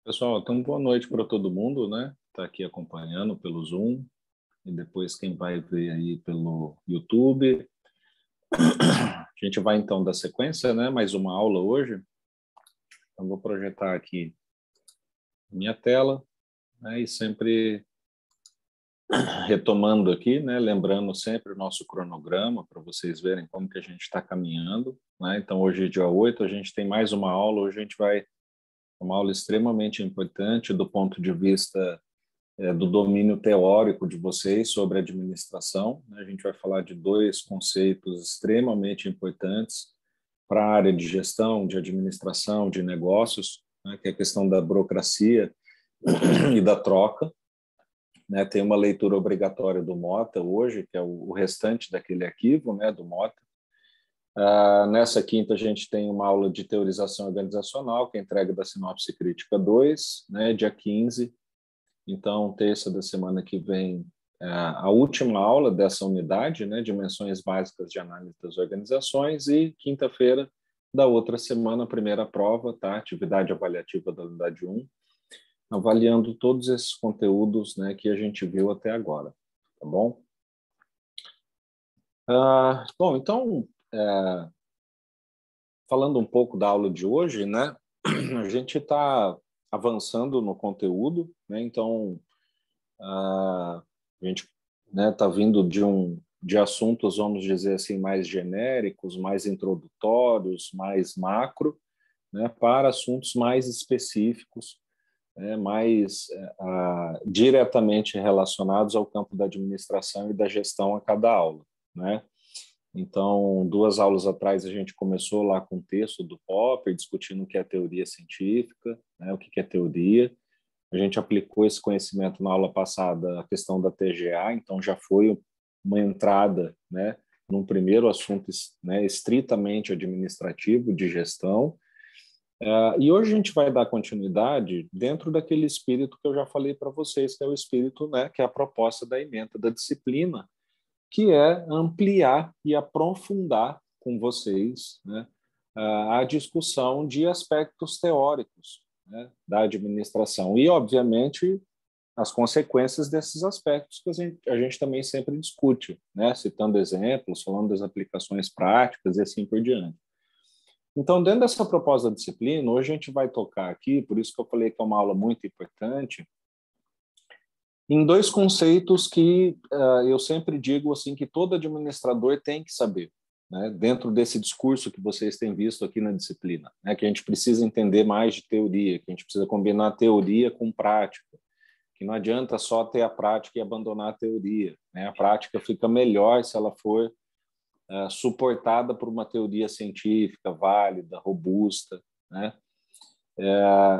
Pessoal, então boa noite para todo mundo, né? Está aqui acompanhando pelo Zoom e depois quem vai ver aí pelo YouTube. A gente vai então dar sequência, né? Mais uma aula hoje. Então vou projetar aqui minha tela, né? E sempre retomando aqui, né? Lembrando sempre o nosso cronograma para vocês verem como que a gente está caminhando, né? Então hoje é dia 8, a gente tem mais uma aula. Hoje a gente vai uma aula extremamente importante do ponto de vista do domínio teórico de vocês sobre administração. A gente vai falar de dois conceitos extremamente importantes para a área de gestão, de administração, de negócios, né, que é a questão da burocracia e da troca. Né, tem uma leitura obrigatória do Mota hoje, que é o restante daquele arquivo, né, do Mota. Nessa quinta, a gente tem uma aula de teorização organizacional, que é a entrega da Sinopse Crítica 2, né, dia 15. Então, terça da semana que vem, a última aula dessa unidade, né, Dimensões Básicas de Análise das Organizações, e quinta-feira da outra semana, a primeira prova, tá, atividade avaliativa da unidade 1, avaliando todos esses conteúdos, né, que a gente viu até agora, tá bom? Bom, então, falando um pouco da aula de hoje, né, a gente está avançando no conteúdo, né, então a gente está vindo de assuntos, vamos dizer assim, mais genéricos, mais introdutórios, mais macro, né, para assuntos mais específicos, né, mais diretamente relacionados ao campo da administração e da gestão a cada aula, né? Então, 2 aulas atrás, a gente começou lá com o texto do Popper, discutindo o que é teoria científica, né, o que é teoria. A gente aplicou esse conhecimento na aula passada, a questão da TGA, então já foi uma entrada, né, num primeiro assunto, né, estritamente administrativo, de gestão. E hoje a gente vai dar continuidade dentro daquele espírito que eu já falei para vocês, que é o espírito, né, que é a proposta da ementa da disciplina, que é ampliar e aprofundar com vocês, né, a discussão de aspectos teóricos, né, da administração e, obviamente, as consequências desses aspectos que a gente também sempre discute, né, citando exemplos, falando das aplicações práticas e assim por diante. Então, dentro dessa proposta da disciplina, hoje a gente vai tocar aqui, por isso que eu falei que é uma aula muito importante, em 2 conceitos que eu sempre digo assim que todo administrador tem que saber, né, dentro desse discurso que vocês têm visto aqui na disciplina, né, que a gente precisa entender mais de teoria, que a gente precisa combinar teoria com prática, que não adianta só ter a prática e abandonar a teoria, né? A prática fica melhor se ela for suportada por uma teoria científica válida, robusta, né?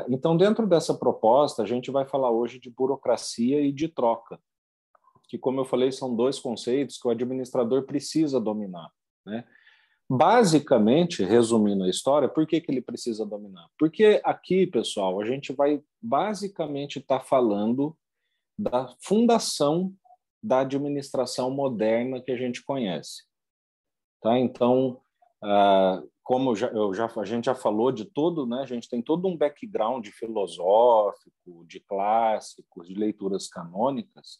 Então, dentro dessa proposta, a gente vai falar hoje de burocracia e de troca, que, como eu falei, são 2 conceitos que o administrador precisa dominar, né? Basicamente, resumindo a história, por que ele precisa dominar? Porque aqui, pessoal, a gente vai basicamente estar falando da fundação da administração moderna que a gente conhece. Tá? Então, como a gente já falou de todo, né? A gente tem todo um background filosófico, de clássicos, de leituras canônicas,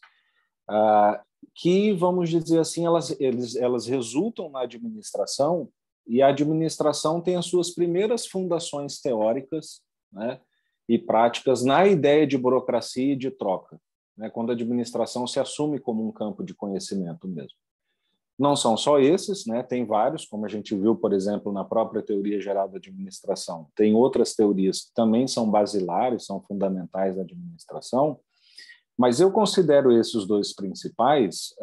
que, vamos dizer assim, elas resultam na administração, e a administração tem as suas primeiras fundações teóricas, né, e práticas na ideia de burocracia e de troca, né, quando a administração se assume como um campo de conhecimento mesmo. Não são só esses, né, tem vários, como a gente viu, por exemplo, na própria teoria geral da administração. Tem outras teorias que também são basilares, são fundamentais da administração, mas eu considero esses 2 principais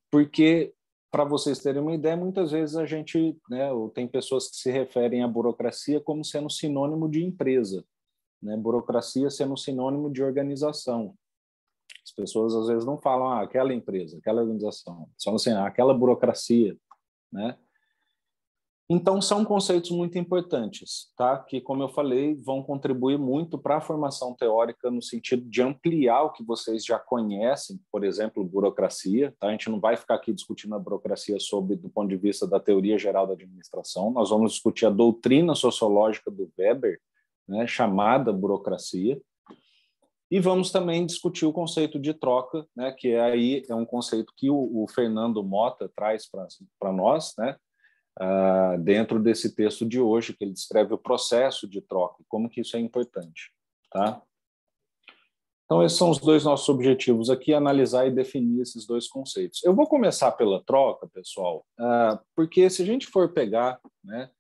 porque, para vocês terem uma ideia, muitas vezes a gente, né, tem pessoas que se referem à burocracia como sendo sinônimo de empresa, né, burocracia sendo sinônimo de organização. As pessoas às vezes não falam aquela empresa, aquela organização, só assim, aquela burocracia, né? Então, são conceitos muito importantes, tá? Que, como eu falei, vão contribuir muito para a formação teórica no sentido de ampliar o que vocês já conhecem, por exemplo, burocracia, tá? A gente não vai ficar aqui discutindo a burocracia do ponto de vista da teoria geral da administração, nós vamos discutir a doutrina sociológica do Weber, né, chamada burocracia, E vamos também discutir o conceito de troca, né, que aí é um conceito que o Fernando Mota traz para nós, né, dentro desse texto de hoje, que ele descreve o processo de troca, como que isso é importante. Tá? Então, esses são os dois nossos objetivos aqui, analisar e definir esses dois conceitos. Eu vou começar pela troca, pessoal, porque se a gente for pegar, né,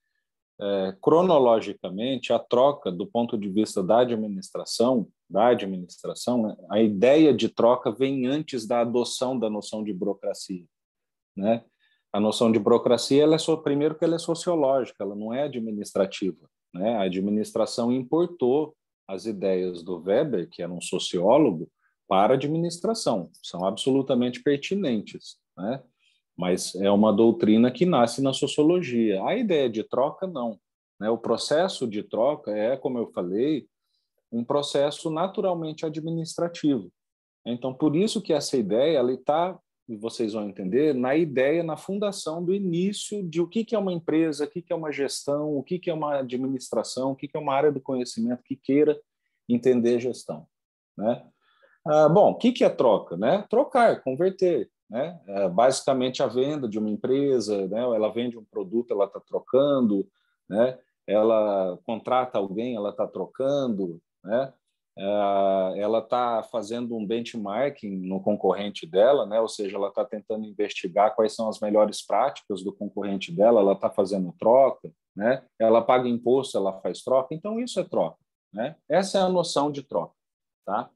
cronologicamente, a troca, do ponto de vista da administração, né, a ideia de troca vem antes da adoção da noção de burocracia. Né? A noção de burocracia, primeiro que ela é sociológica, ela não é administrativa. Né? A administração importou as ideias do Weber, que era um sociólogo, para a administração. São absolutamente pertinentes, né? Mas é uma doutrina que nasce na sociologia. A ideia de troca, não. Né? O processo de troca é, como eu falei, um processo naturalmente administrativo. Então, por isso que essa ideia ela está, e vocês vão entender, na ideia, na fundação do início de o que é uma empresa, o que é uma gestão, o que é uma administração, o que é uma área do conhecimento que queira entender gestão. Né? Bom, o que é troca? Né? Trocar, converter. Né? Basicamente, a venda de uma empresa, né? Ela vende um produto, ela está trocando, né? Ela contrata alguém, ela está trocando, né? Ela está fazendo um benchmarking no concorrente dela, né? Ou seja, ela está tentando investigar quais são as melhores práticas do concorrente dela, ela está fazendo troca, né? Ela paga imposto, ela faz troca, então isso é troca. Né? Essa é a noção de troca. Tá?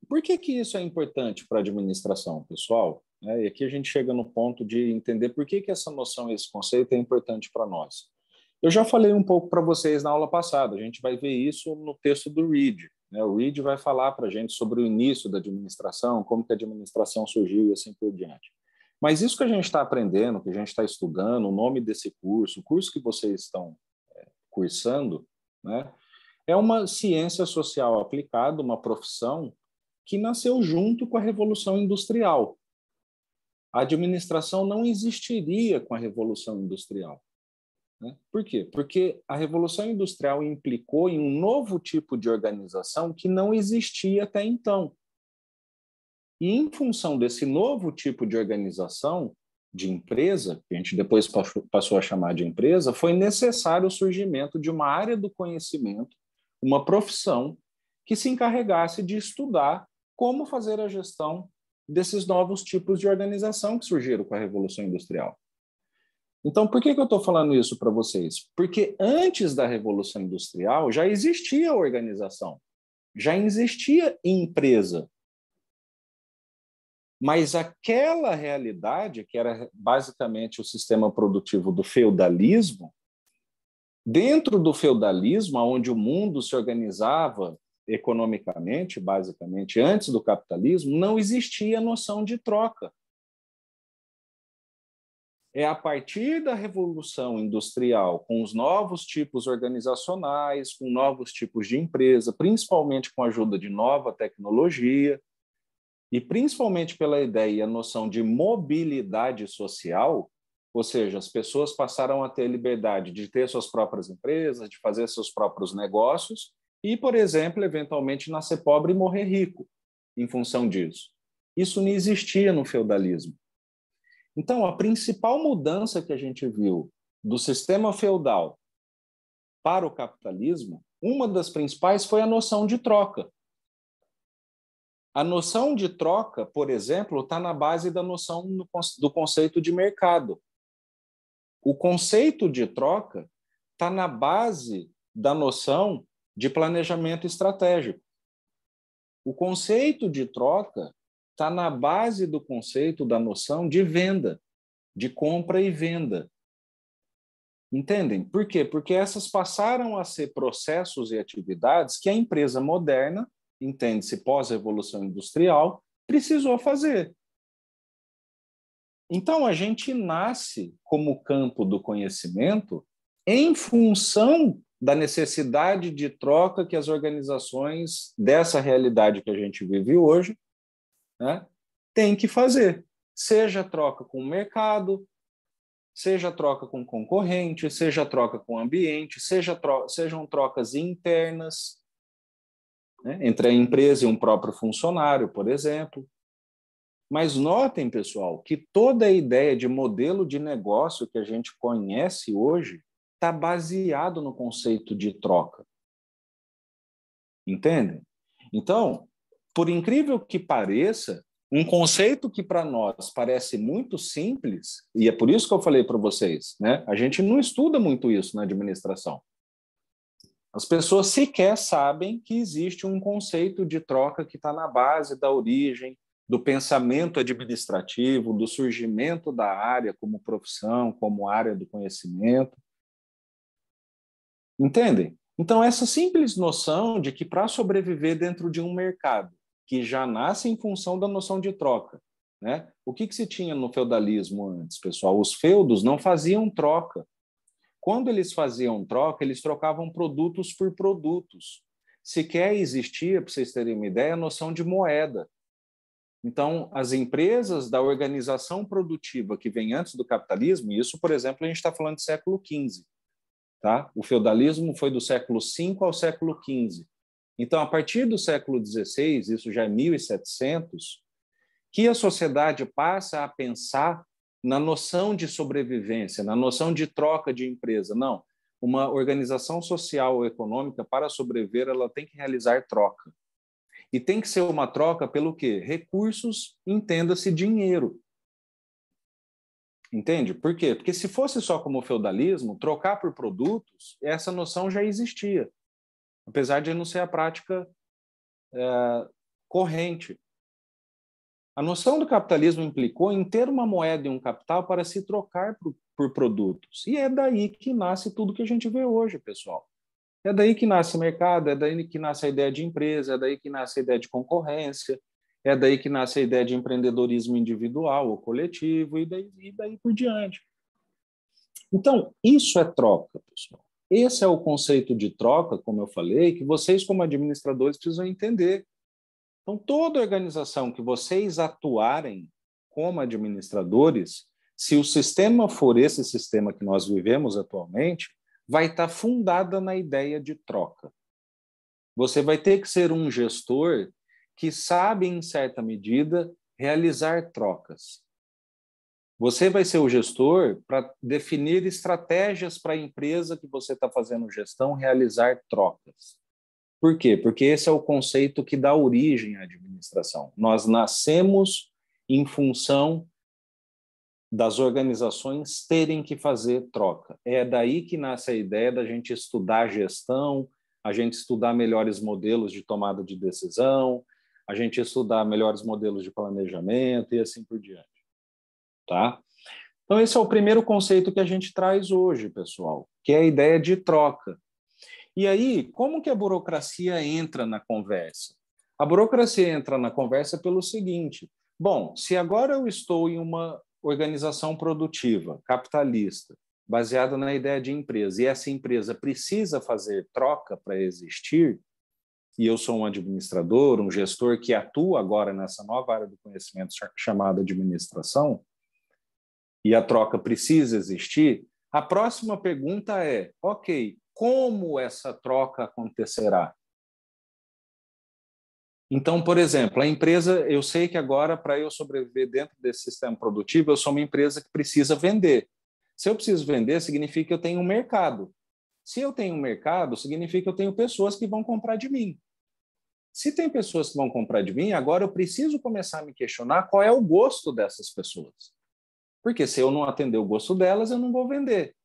Por que isso é importante para a administração, pessoal? E aqui a gente chega no ponto de entender por que essa noção, esse conceito é importante para nós. Eu já falei um pouco para vocês na aula passada, a gente vai ver isso no texto do Reed. Né? O Reed vai falar para a gente sobre o início da administração, como que a administração surgiu e assim por diante. Mas isso que a gente está aprendendo, que a gente está estudando, o nome desse curso, o curso que vocês estão cursando, né? É uma ciência social aplicada, uma profissão que nasceu junto com a Revolução Industrial. A administração não existiria com a Revolução Industrial. Né? Por quê? Porque a Revolução Industrial implicou em um novo tipo de organização que não existia até então. E, em função desse novo tipo de organização, de empresa, que a gente depois passou a chamar de empresa, foi necessário o surgimento de uma área do conhecimento, uma profissão que se encarregasse de estudar como fazer a gestão desses novos tipos de organização que surgiram com a Revolução Industrial. Então, por que eu estou falando isso para vocês? Porque antes da Revolução Industrial já existia organização, já existia empresa. Mas aquela realidade, que era basicamente o sistema produtivo do feudalismo, dentro do feudalismo, onde o mundo se organizava economicamente, basicamente, antes do capitalismo, não existia a noção de troca. É a partir da Revolução Industrial, com os novos tipos organizacionais, com novos tipos de empresa, principalmente com a ajuda de nova tecnologia, e principalmente pela ideia e a noção de mobilidade social, ou seja, as pessoas passaram a ter liberdade de ter suas próprias empresas, de fazer seus próprios negócios e, por exemplo, eventualmente nascer pobre e morrer rico em função disso. Isso não existia no feudalismo. Então, a principal mudança que a gente viu do sistema feudal para o capitalismo, uma das principais foi a noção de troca. A noção de troca, por exemplo, está na base da noção do conceito de mercado. O conceito de troca está na base da noção de planejamento estratégico. O conceito de troca está na base do conceito da noção de venda, de compra e venda. Entendem? Por quê? Porque essas passaram a ser processos e atividades que a empresa moderna, entende-se pós-revolução industrial, precisou fazer. Então, a gente nasce como campo do conhecimento em função da necessidade de troca que as organizações dessa realidade que a gente vive hoje, né, têm que fazer. Seja troca com o mercado, seja troca com concorrente, seja troca com o ambiente, sejam trocas internas. né? Entre a empresa e um próprio funcionário, por exemplo. Mas notem, pessoal, que toda a ideia de modelo de negócio que a gente conhece hoje está baseado no conceito de troca. Entendem? Então, por incrível que pareça, um conceito que para nós parece muito simples, e é por isso que eu falei para vocês, né? A gente não estuda muito isso na administração. As pessoas sequer sabem que existe um conceito de troca que está na base da origem do pensamento administrativo, do surgimento da área como profissão, como área do conhecimento. Entendem? Então, essa simples noção de que para sobreviver dentro de um mercado que já nasce em função da noção de troca, né? O que se tinha no feudalismo antes, pessoal? Os feudos não faziam troca. Quando eles faziam troca, eles trocavam produtos por produtos. Sequer existia, para vocês terem uma ideia, a noção de moeda. Então, as empresas da organização produtiva que vem antes do capitalismo, e isso, por exemplo, a gente está falando do século XV, tá? O feudalismo foi do século V ao século XV. Então, a partir do século XVI, isso já é 1700, que a sociedade passa a pensar na noção de sobrevivência, na noção de troca de empresa. Não, uma organização social ou econômica, para sobreviver, ela tem que realizar troca. E tem que ser uma troca pelo quê? Recursos, entenda-se dinheiro. Entende? Por quê? Porque se fosse só como o feudalismo, trocar por produtos, essa noção já existia, apesar de não ser a prática corrente. A noção do capitalismo implicou em ter uma moeda e um capital para se trocar por produtos. E é daí que nasce tudo que a gente vê hoje, pessoal. É daí que nasce o mercado, é daí que nasce a ideia de empresa, é daí que nasce a ideia de concorrência, é daí que nasce a ideia de empreendedorismo individual ou coletivo, e daí por diante. Então, isso é troca, pessoal. Esse é o conceito de troca, como eu falei, que vocês, como administradores, precisam entender. Então, toda organização que vocês atuarem como administradores, se o sistema for esse sistema que nós vivemos atualmente, vai estar fundada na ideia de troca. Você vai ter que ser um gestor que sabe, em certa medida, realizar trocas. Você vai ser o gestor para definir estratégias para a empresa que você está fazendo gestão realizar trocas. Por quê? Porque esse é o conceito que dá origem à administração. Nós nascemos em função das organizações terem que fazer troca. É daí que nasce a ideia da gente estudar gestão, a gente estudar melhores modelos de tomada de decisão, a gente estudar melhores modelos de planejamento e assim por diante. Tá? Então, esse é o primeiro conceito que a gente traz hoje, pessoal, que é a ideia de troca. E aí, como que a burocracia entra na conversa? A burocracia entra na conversa pelo seguinte: bom, se agora eu estou em uma organização produtiva, capitalista, baseada na ideia de empresa, e essa empresa precisa fazer troca para existir, e eu sou um administrador, um gestor que atua agora nessa nova área do conhecimento chamada administração, e a troca precisa existir, a próxima pergunta é, ok, como essa troca acontecerá? Então, por exemplo, a empresa, eu sei que agora, para eu sobreviver dentro desse sistema produtivo, eu sou uma empresa que precisa vender. Se eu preciso vender, significa que eu tenho um mercado. Se eu tenho um mercado, significa que eu tenho pessoas que vão comprar de mim. Se tem pessoas que vão comprar de mim, agora eu preciso começar a me questionar qual é o gosto dessas pessoas. Porque se eu não atender o gosto delas, eu não vou vender.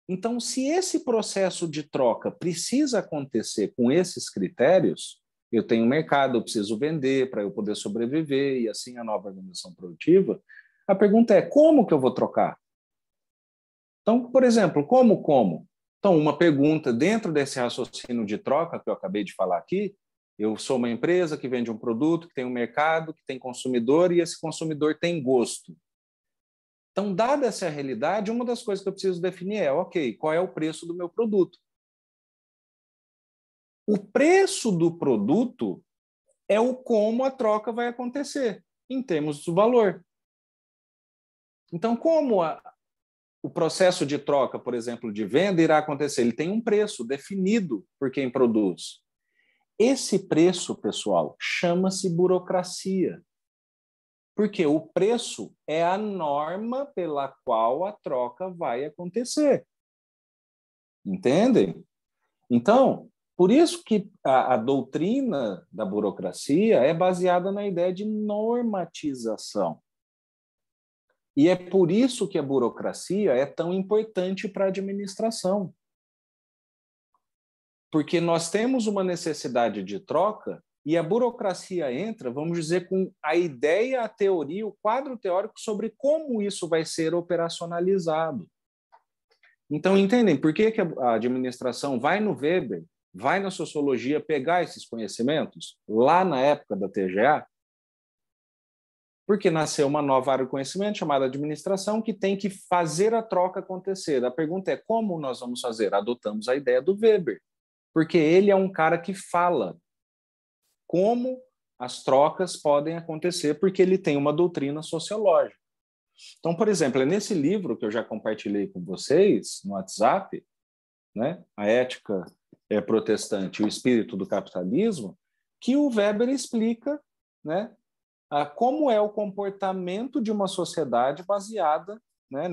Então, se esse processo de troca precisa acontecer com esses critérios, eu tenho um mercado, eu preciso vender para eu poder sobreviver e assim a nova organização produtiva, a pergunta é, como que eu vou trocar? Então, por exemplo, como? Então, uma pergunta dentro desse raciocínio de troca que eu acabei de falar aqui, eu sou uma empresa que vende um produto, que tem um mercado, que tem consumidor e esse consumidor tem gosto. Então, dada essa realidade, uma das coisas que eu preciso definir é, ok, qual é o preço do meu produto? O preço do produto é o como a troca vai acontecer, em termos do valor. Então, como o processo de troca, por exemplo, de venda irá acontecer? Ele tem um preço definido por quem produz. Esse preço, pessoal, chama-se burocracia. Porque o preço é a norma pela qual a troca vai acontecer. Entendem? Então, por isso que a doutrina da burocracia é baseada na ideia de normatização. E é por isso que a burocracia é tão importante para a administração. Porque nós temos uma necessidade de troca e a burocracia entra, vamos dizer, com a ideia, a teoria, o quadro teórico sobre como isso vai ser operacionalizado. Então, entendem por que a administração vai no Weber, vai na sociologia pegar esses conhecimentos lá na época da TGA? Porque nasceu uma nova área de conhecimento chamada administração que tem que fazer a troca acontecer. A pergunta é como nós vamos fazer? Adotamos a ideia do Weber, porque ele é um cara que fala como as trocas podem acontecer, porque ele tem uma doutrina sociológica. Então, por exemplo, é nesse livro que eu já compartilhei com vocês no WhatsApp, né, A Ética Protestante e o Espírito do Capitalismo, que o Weber explica, né, como é o comportamento de uma sociedade baseada, né,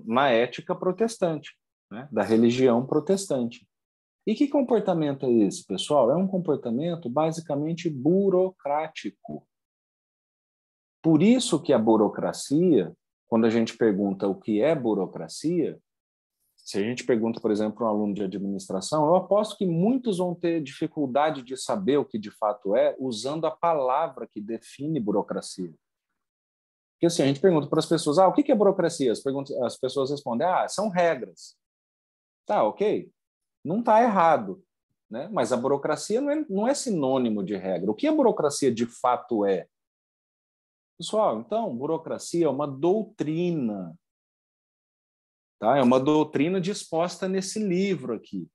na ética protestante, né, da religião protestante. E que comportamento é esse, pessoal? É um comportamento basicamente burocrático. Por isso que a burocracia, quando a gente pergunta o que é burocracia, se a gente pergunta, por exemplo, para um aluno de administração, eu aposto que muitos vão ter dificuldade de saber o que de fato é, usando a palavra que define burocracia. Porque assim, a gente pergunta para as pessoas, o que é burocracia? As pessoas respondem, são regras. Tá, ok. Não está errado, né? Mas a burocracia não é sinônimo de regra. O que a burocracia de fato é? Pessoal, então, burocracia é uma doutrina. Tá? É uma doutrina disposta nesse livro aqui.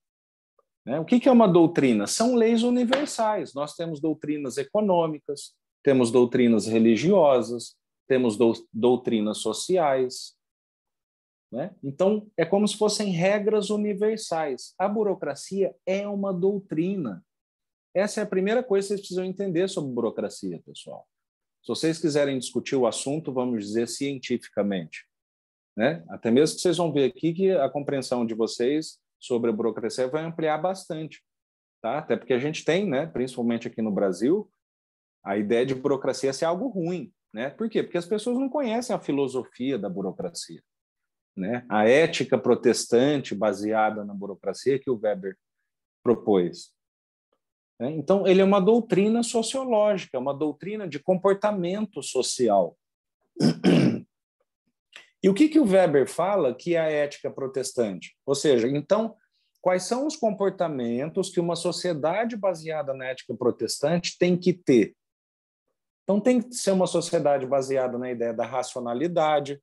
Né? O que é uma doutrina? São leis universais. Nós temos doutrinas econômicas, temos doutrinas religiosas, temos doutrinas sociais. Né? Então, é como se fossem regras universais. A burocracia é uma doutrina. Essa é a primeira coisa que vocês precisam entender sobre burocracia, pessoal. Se vocês quiserem discutir o assunto, vamos dizer cientificamente, né? Até mesmo que vocês vão ver aqui que a compreensão de vocês sobre a burocracia vai ampliar bastante, tá? Até porque a gente tem, né, principalmente aqui no Brasil, a ideia de burocracia ser algo ruim, né? Por quê? Porque as pessoas não conhecem a filosofia da burocracia, né? A ética protestante baseada na burocracia que o Weber propôs. Então, ele é uma doutrina sociológica, uma doutrina de comportamento social. E o que o Weber fala que é a ética protestante? Ou seja, então, quais são os comportamentos que uma sociedade baseada na ética protestante tem que ter? Então, tem que ser uma sociedade baseada na ideia da racionalidade,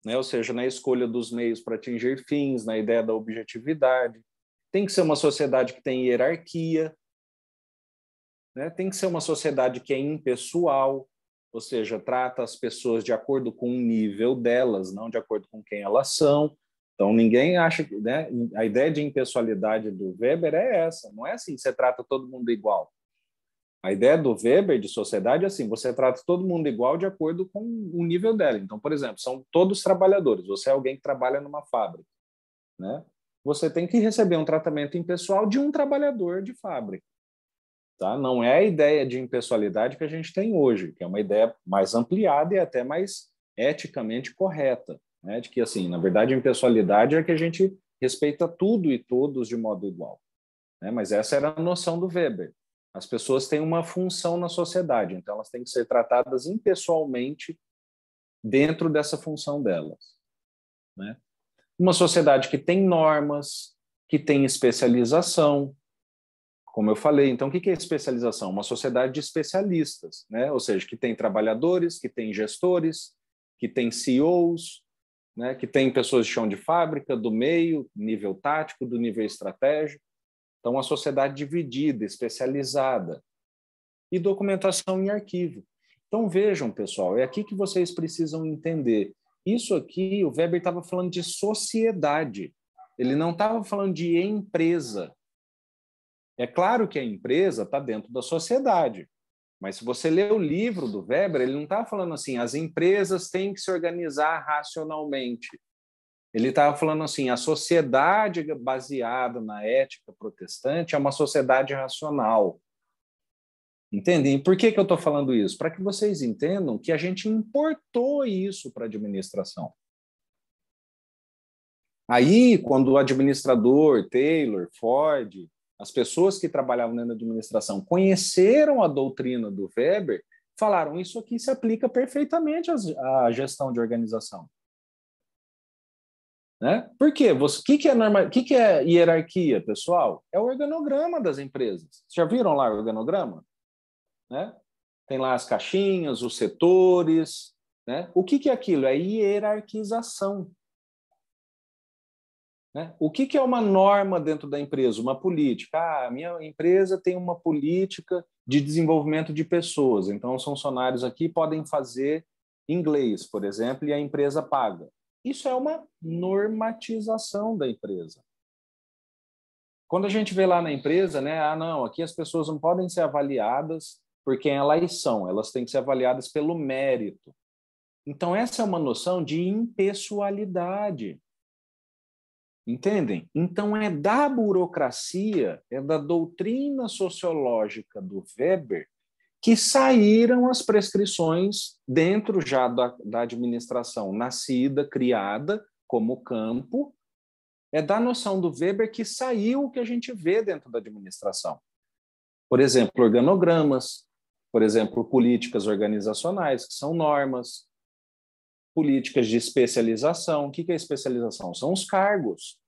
né? Ou seja, na escolha dos meios para atingir fins, na ideia da objetividade. Tem que ser uma sociedade que tem hierarquia, né? Tem que ser uma sociedade que é impessoal, ou seja, trata as pessoas de acordo com o nível delas, não de acordo com quem elas são. Então, ninguém acha que... Né? A ideia de impessoalidade do Weber é essa, não é assim, você trata todo mundo igual. A ideia do Weber de sociedade é assim, você trata todo mundo igual de acordo com o nível dela. Então, por exemplo, são todos trabalhadores, você é alguém que trabalha numa fábrica, né? Você tem que receber um tratamento impessoal de um trabalhador de fábrica. Tá? Não é a ideia de impessoalidade que a gente tem hoje, que é uma ideia mais ampliada e até mais eticamente correta, né? De que, assim, na verdade, a impessoalidade é que a gente respeita tudo e todos de modo igual, né? Mas essa era a noção do Weber. As pessoas têm uma função na sociedade, então elas têm que ser tratadas impessoalmente dentro dessa função delas, né? Uma sociedade que tem normas, que tem especialização, como eu falei. Então, o que é especialização? Uma sociedade de especialistas, né? Ou seja, que tem trabalhadores, que tem gestores, que tem CEOs, né? Que tem pessoas de chão de fábrica, do meio, nível tático, do nível estratégico. Então, uma sociedade dividida, especializada. E documentação em arquivo. Então, vejam, pessoal, é aqui que vocês precisam entender. Isso aqui, o Weber estava falando de sociedade. Ele não estava falando de empresa. É claro que a empresa está dentro da sociedade, mas se você ler o livro do Weber, ele não está falando assim, as empresas têm que se organizar racionalmente. Ele estava falando assim, a sociedade baseada na ética protestante é uma sociedade racional. Entendem? Por que eu estou falando isso? Para que vocês entendam que a gente importou isso para a administração. Aí, quando o administrador, Taylor, Ford, as pessoas que trabalhavam dentro da administração conheceram a doutrina do Weber, falaram, isso aqui se aplica perfeitamente à gestão de organização. Né? Por quê? O que é hierarquia, pessoal? É o organograma das empresas. Vocês já viram lá o organograma? Né? Tem lá as caixinhas, os setores. Né? O que é aquilo? É hierarquização. Né? O que é uma norma dentro da empresa? Uma política. A minha empresa tem uma política de desenvolvimento de pessoas. Então, os funcionários aqui podem fazer inglês, por exemplo, e a empresa paga. Isso é uma normatização da empresa. Quando a gente vê lá na empresa, né, não, aqui as pessoas não podem ser avaliadas por quem elas são, elas têm que ser avaliadas pelo mérito. Então, essa é uma noção de impessoalidade. Entendem? Então, é da burocracia, é da doutrina sociológica do Weber que saíram as prescrições dentro já da administração nascida, criada como campo, é da noção do Weber que saiu o que a gente vê dentro da administração. Por exemplo, organogramas, por exemplo, políticas organizacionais, que são normas, políticas de especialização. O que é especialização? São os cargos.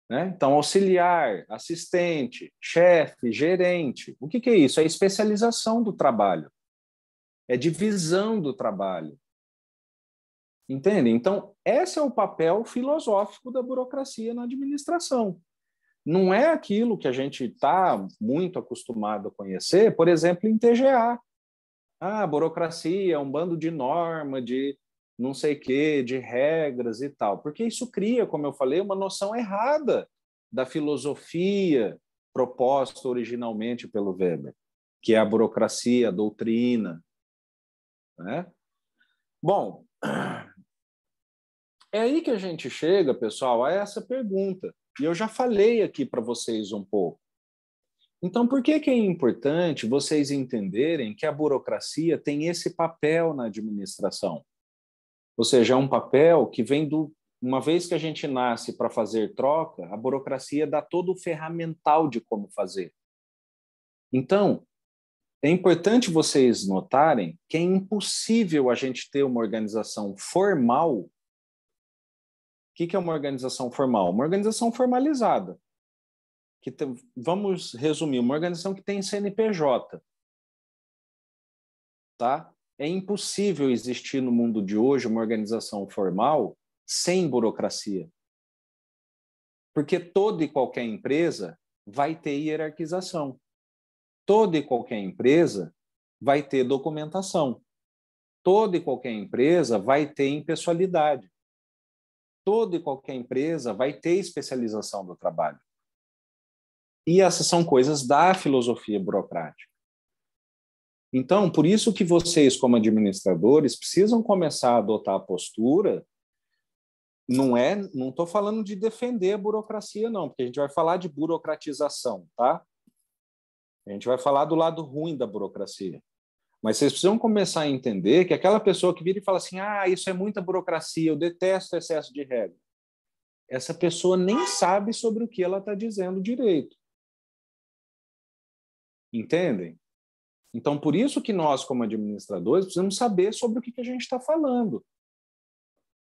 Né? Então, auxiliar, assistente, chefe, gerente. O que é isso? É especialização do trabalho. É divisão do trabalho. Entende? Então, esse é o papel filosófico da burocracia na administração. Não é aquilo que a gente está muito acostumado a conhecer, por exemplo, em TGA. A burocracia é um bando de norma, de não sei o quê, de regras e tal. Porque isso cria, como eu falei, uma noção errada da filosofia proposta originalmente pelo Weber, que é a burocracia, a doutrina. Né? Bom, é aí que a gente chega, pessoal, a essa pergunta. E eu já falei aqui para vocês um pouco. Então, por que é importante vocês entenderem que a burocracia tem esse papel na administração? Ou seja, é um papel que vem do... Uma vez que a gente nasce para fazer troca, a burocracia dá todo o ferramental de como fazer. Então, é importante vocês notarem que é impossível a gente ter uma organização formal. O que é uma organização formal? Uma organização formalizada. Vamos resumir, uma organização que tem CNPJ. Tá? É impossível existir no mundo de hoje uma organização formal sem burocracia. Porque toda e qualquer empresa vai ter hierarquização. Toda e qualquer empresa vai ter documentação. Toda e qualquer empresa vai ter impessoalidade. Toda e qualquer empresa vai ter especialização do trabalho. E essas são coisas da filosofia burocrática. Então, por isso que vocês, como administradores, precisam começar a adotar a postura. Não estou falando de defender a burocracia, não, porque a gente vai falar de burocratização, tá? A gente vai falar do lado ruim da burocracia. Mas vocês precisam começar a entender que aquela pessoa que vira e fala assim, isso é muita burocracia, eu detesto excesso de regra. Essa pessoa nem sabe sobre o que ela está dizendo direito. Entendem? Então, por isso que nós, como administradores, precisamos saber sobre o que a gente está falando.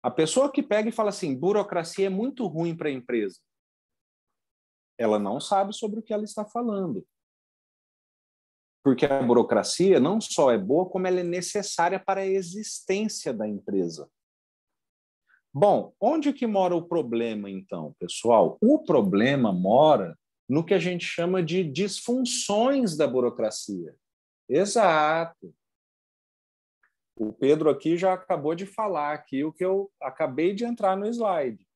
A pessoa que pega e fala assim, burocracia é muito ruim para a empresa, ela não sabe sobre o que ela está falando. Porque a burocracia não só é boa, como ela é necessária para a existência da empresa. Bom, onde que mora o problema, então, pessoal? O problema mora no que a gente chama de disfunções da burocracia. Exato. O Pedro aqui já acabou de falar aqui o que eu acabei de entrar no slide.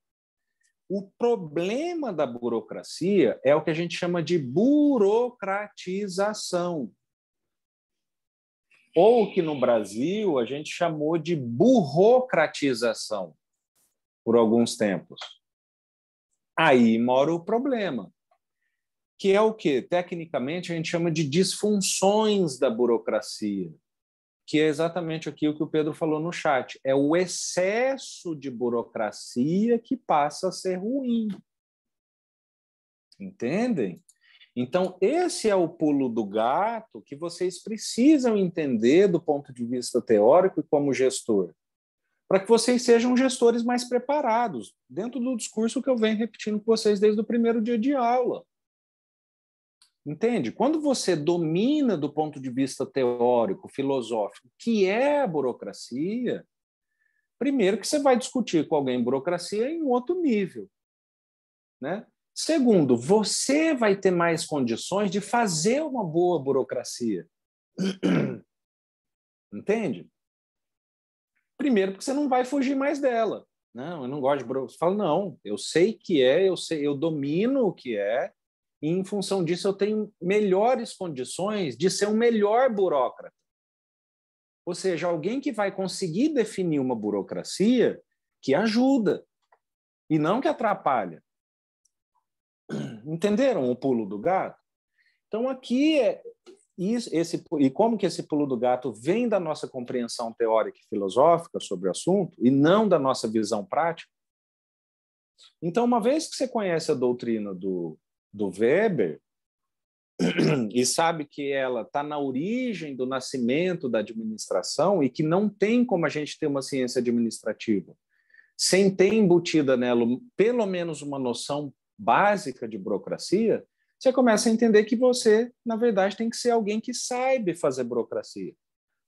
O problema da burocracia é o que a gente chama de burocratização. Ou que no Brasil a gente chamou de burocratização por alguns tempos. Aí mora o problema, que é o que, tecnicamente, a gente chama de disfunções da burocracia, que é exatamente aquilo que o Pedro falou no chat. É o excesso de burocracia que passa a ser ruim. Entendem? Então, esse é o pulo do gato que vocês precisam entender do ponto de vista teórico e como gestor, para que vocês sejam gestores mais preparados, dentro do discurso que eu venho repetindo com vocês desde o primeiro dia de aula. Entende? Quando você domina do ponto de vista teórico, filosófico, o que é a burocracia, primeiro que você vai discutir com alguém burocracia em outro nível, né? Segundo, você vai ter mais condições de fazer uma boa burocracia. Entende? Primeiro, porque você não vai fugir mais dela. Não, eu não gosto de burocracia. Você fala, não, eu sei que é, eu domino o que é, e em função disso eu tenho melhores condições de ser um melhor burócrata. Ou seja, alguém que vai conseguir definir uma burocracia que ajuda e não que atrapalha. Entenderam o pulo do gato? Então, aqui e como que esse pulo do gato vem da nossa compreensão teórica e filosófica sobre o assunto e não da nossa visão prática. Então, uma vez que você conhece a doutrina do Weber e sabe que ela está na origem do nascimento da administração e que não tem como a gente ter uma ciência administrativa sem ter embutida nela pelo menos uma noção básica de burocracia, você começa a entender que você, na verdade, tem que ser alguém que saiba fazer burocracia,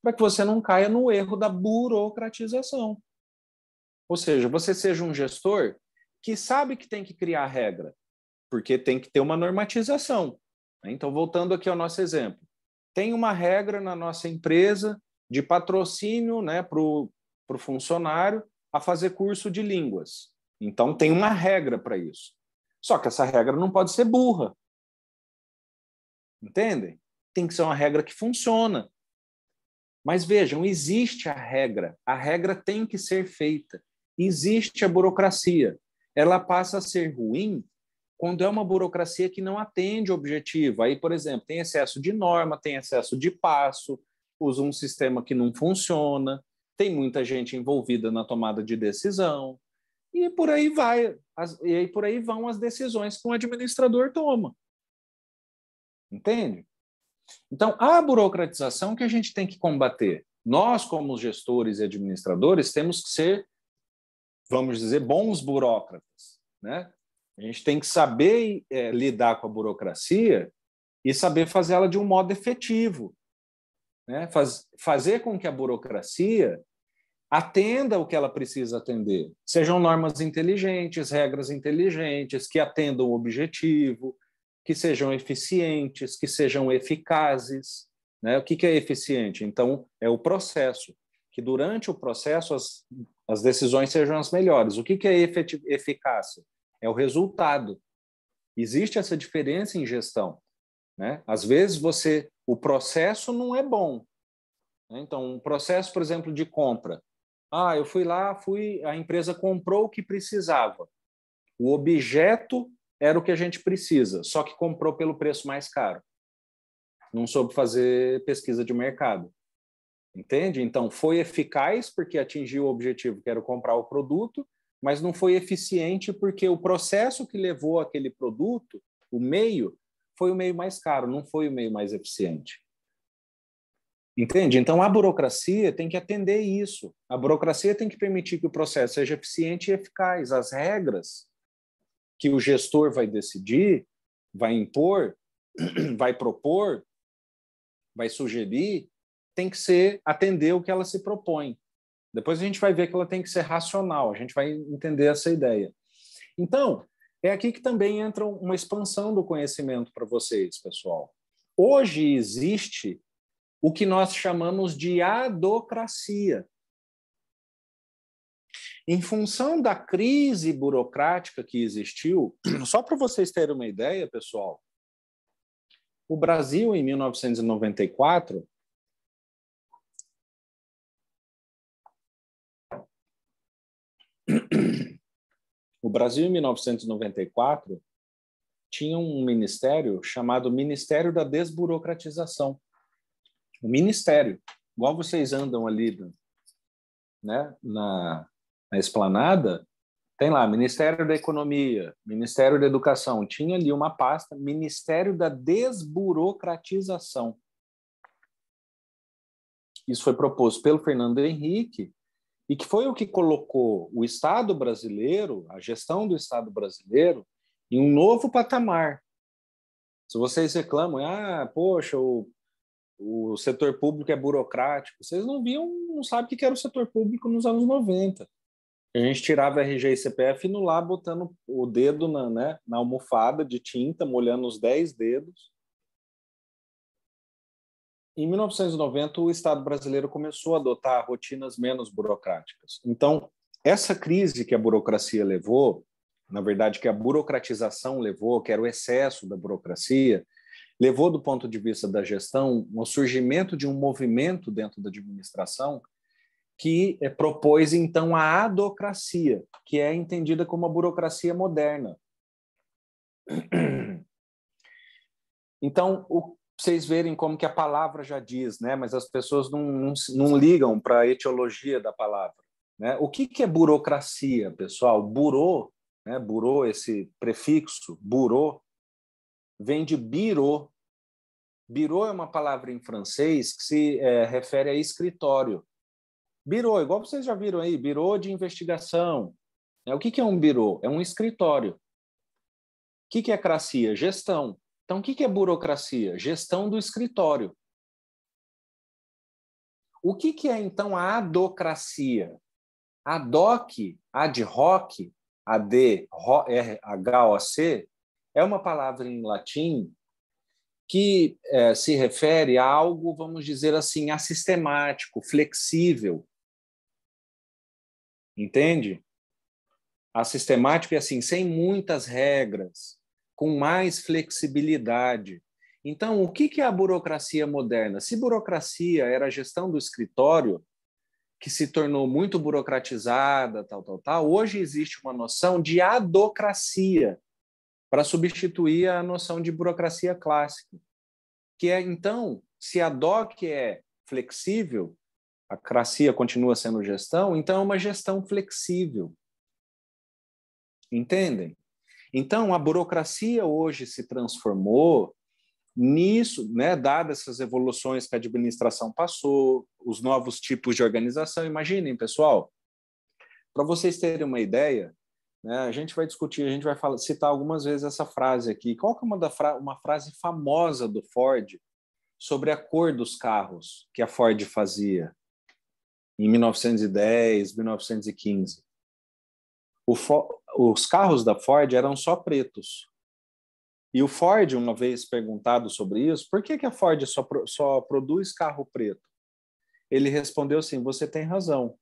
para que você não caia no erro da burocratização. Ou seja, você seja um gestor que sabe que tem que criar regra, porque tem que ter uma normatização. Então, voltando aqui ao nosso exemplo, tem uma regra na nossa empresa de patrocínio, né, para o funcionário a fazer curso de línguas. Então, tem uma regra para isso. Só que essa regra não pode ser burra. Entendem? Tem que ser uma regra que funciona. Mas vejam, existe a regra tem que ser feita. Existe a burocracia. Ela passa a ser ruim quando é uma burocracia que não atende o objetivo. Aí, por exemplo, tem excesso de norma, tem excesso de passo, usa um sistema que não funciona, tem muita gente envolvida na tomada de decisão, e por aí vai, e aí por aí vão as decisões que um administrador toma. Entende? Então, a burocratização que a gente tem que combater. Nós, como gestores e administradores, temos que ser, vamos dizer, bons burócratas, né? A gente tem que saber lidar com a burocracia e saber fazer ela de um modo efetivo, né? Fazer com que a burocracia atenda o que ela precisa atender. Sejam normas inteligentes, regras inteligentes, que atendam o objetivo, que sejam eficientes, que sejam eficazes. Né? O que é eficiente? Então, é o processo, que durante o processo as decisões sejam as melhores. O que é eficácia? É o resultado. Existe essa diferença em gestão. Né? Às vezes, o processo não é bom. Né? Então, um processo, por exemplo, de compra. Eu fui lá, a empresa comprou o que precisava. O objeto era o que a gente precisa, só que comprou pelo preço mais caro. Não soube fazer pesquisa de mercado. Entende? Então, foi eficaz porque atingiu o objetivo, que era comprar o produto, mas não foi eficiente porque o processo que levou aquele produto, o meio, foi o meio mais caro, não foi o meio mais eficiente. Entende? Então, a burocracia tem que atender isso. A burocracia tem que permitir que o processo seja eficiente e eficaz. As regras que o gestor vai decidir, vai impor, vai propor, vai sugerir, tem que atender o que ela se propõe. Depois a gente vai ver que ela tem que ser racional, a gente vai entender essa ideia. Então, é aqui que também entra uma expansão do conhecimento para vocês, pessoal. Hoje existe o que nós chamamos de adocracia. Em função da crise burocrática que existiu, só para vocês terem uma ideia, pessoal, o Brasil, em 1994, o Brasil, em 1994, tinha um ministério chamado Ministério da Desburocratização. O ministério, igual vocês andam ali, né, na esplanada, tem lá Ministério da Economia, Ministério da Educação, tinha ali uma pasta, Ministério da Desburocratização. Isso foi proposto pelo Fernando Henrique e que foi o que colocou o Estado brasileiro, a gestão do Estado brasileiro, em um novo patamar. Se vocês reclamam, poxa, o setor público é burocrático, vocês não sabem o que era o setor público nos anos 90. A gente tirava RG e CPF indo lá, botando o dedo na almofada de tinta, molhando os 10 dedos. Em 1990, o Estado brasileiro começou a adotar rotinas menos burocráticas. Então, essa crise que a burocracia levou, na verdade, que a burocratização levou, que era o excesso da burocracia, levou, do ponto de vista da gestão, ao surgimento de um movimento dentro da administração que propôs, então, a adocracia, que é entendida como a burocracia moderna. Então, vocês verem como que a palavra já diz, né? Mas as pessoas não ligam para a etiologia da palavra. Né? O que é burocracia, pessoal? Burô, né? Burô, esse prefixo, burô, vem de birô. Birô é uma palavra em francês que se refere a escritório. Birô, igual vocês já viram aí, birô de investigação. O que é um birô? É um escritório. O que é cracia? Gestão. Então, o que é burocracia? Gestão do escritório. O que é, então, a adocracia? Ad hoc, ad hoc, A-D-R-H-O-C, é uma palavra em latim que se refere a algo, vamos dizer assim, assistemático, flexível. Entende? Assistemático é assim, sem muitas regras, com mais flexibilidade. Então, o que é a burocracia moderna? Se burocracia era a gestão do escritório, que se tornou muito burocratizada, tal, hoje existe uma noção de adocracia para substituir a noção de burocracia clássica, que é, então, se a DOC é flexível, a cracia continua sendo gestão, então é uma gestão flexível. Entendem? Então, a burocracia hoje se transformou nisso, né, dadas essas evoluções que a administração passou, os novos tipos de organização. Imaginem, pessoal, para vocês terem uma ideia, né, a gente vai discutir, a gente vai citar algumas vezes essa frase aqui. Qual que é uma frase famosa do Ford sobre a cor dos carros que a Ford fazia em 1910, 1915? Os carros da Ford eram só pretos. E o Ford, uma vez perguntado sobre isso, por que a Ford só produz carro preto? Ele respondeu assim, você tem razão.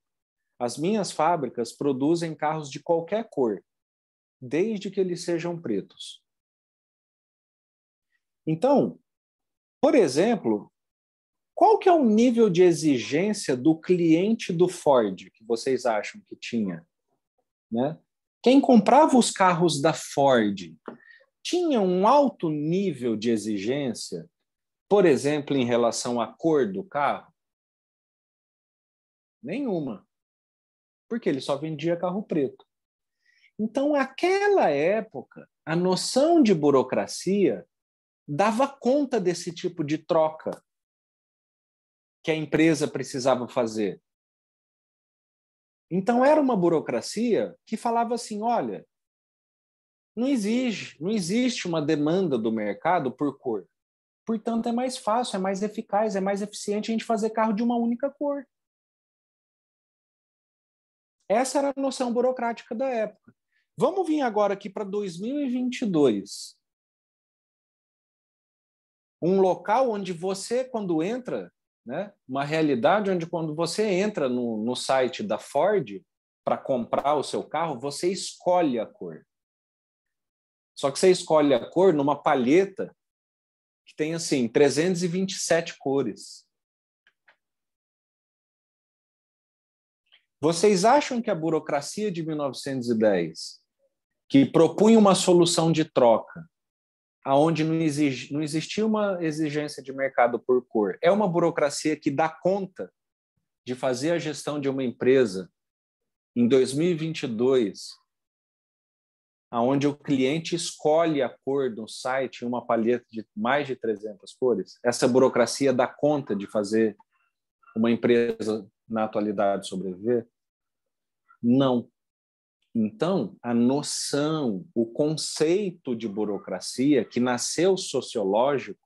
As minhas fábricas produzem carros de qualquer cor, desde que eles sejam pretos. Então, por exemplo, qual que é o nível de exigência do cliente do Ford que vocês acham que tinha? Né? Quem comprava os carros da Ford tinha um alto nível de exigência, por exemplo, em relação à cor do carro? Nenhuma, porque ele só vendia carro preto. Então, naquela época, a noção de burocracia dava conta desse tipo de troca que a empresa precisava fazer. Então, era uma burocracia que falava assim, olha, não existe uma demanda do mercado por cor. Portanto, é mais fácil, é mais eficaz, é mais eficiente a gente fazer carro de uma única cor. Essa era a noção burocrática da época. Vamos vir agora aqui para 2022. Um local onde você, quando entra, né, uma realidade onde quando você entra no site da Ford, para comprar o seu carro, você escolhe a cor. Só que você escolhe a cor numa palheta que tem, assim, 327 cores. Vocês acham que a burocracia de 1910, que propunha uma solução de troca, aonde não existia uma exigência de mercado por cor, é uma burocracia que dá conta de fazer a gestão de uma empresa em 2022, aonde o cliente escolhe a cor do site em uma palheta de mais de 300 cores? Essa burocracia dá conta de fazer uma empresa, na atualidade, sobreviver? Não. Então, a noção, o conceito de burocracia, que nasceu sociológico,